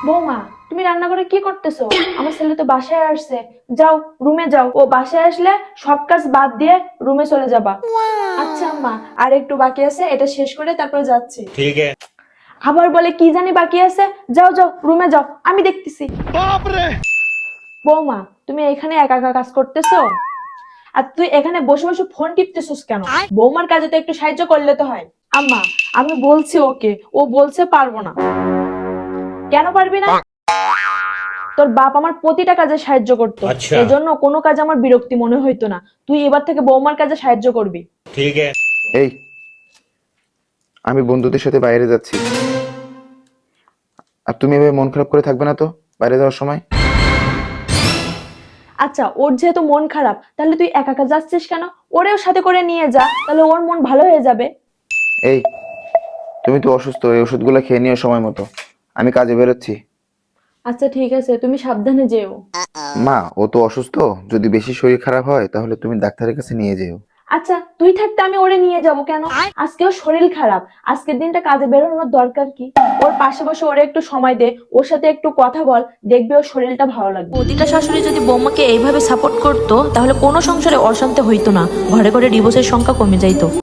বৌমা, তুমি রান্না করে কি করতেছো? আমার ছেলে তো বাসায় আসছে। যাও, রুমে যাও। ও বাসায় আসলে সব কাজ বাদ দিয়ে রুমে চলে যাবা। আচ্ছা আম্মা, আর একটু বাকি আছে, এটা শেষ করে তারপর যাচ্ছি। ठीक है। আবার বলে কি জানি বাকি আছে। যাও যাও, রুমে যাও, আমি দেখতেছি। বৌমা, তুমি এখানে একা একা কাজ করতেছো? আর তুই এখানে বসে বসে ফোন টিপতেছিস কেন? বৌমার কাজে তো একটু সাহায্য করলে তো হয়। আম্মা, আমি বলছি ওকে, ও বলছে পারবো না। কেন পারবি না? তোর বাপ আমার প্রতিটা কাজে সাহায্য করতো, আচ্ছা। এজন্য কোনো কাজে আমার বিরক্তি মনে হইতো না। তুই এবার থেকে বৌমার কাজে সাহায্য করবি। ठीक है। এই, আমি বন্ধুদের সাথে বাইরে যাচ্ছি। আর তুমি এভাবে মন খারাপ করে থাকবে না তো বাইরে যাওয়ার সময়। আচ্ছা, ওর যেহেতু মন খারাপ, তাহলে তুই একা একা যাচ্ছিস কেন? ওরেও সাথে করে নিয়ে যা, তাহলে ওর মন ভালো হয়ে যাবে। এই, তুমি তো অসুস্থ, এই ওষুধগুলো খেয়ে নিও সময় মতো। আমি কাজে বেরোচ্ছি। আচ্ছা ঠিক আছে, তুমি সাবধানে যেও। মা, ও তো অসুস্থ, যদি বেশি শরীর খারাপ হয় তাহলে তুমি ডাক্তারের কাছে নিয়ে যেও। আচ্ছা, তুই থাকতে আমি ওরে নিয়ে যাব কেন? আজকেও শরীর খারাপ, আজকের দিনটা কাজে বেরোনোর দরকার কি? ওর পাশে বসে ওরে একটু সময় দে, ওর সাথে একটু কথা বল, দেখবি ওর শরীরটা ভালো লাগবে। প্রতিটা শাশুড়ি যদি বৌমাকে এইভাবে সাপোর্ট করতো তাহলে কোনো সংসারে অশান্তি হইতো না, ঘরে ঘরে ডিভোর্সের সংখ্যা কমে যাইতো।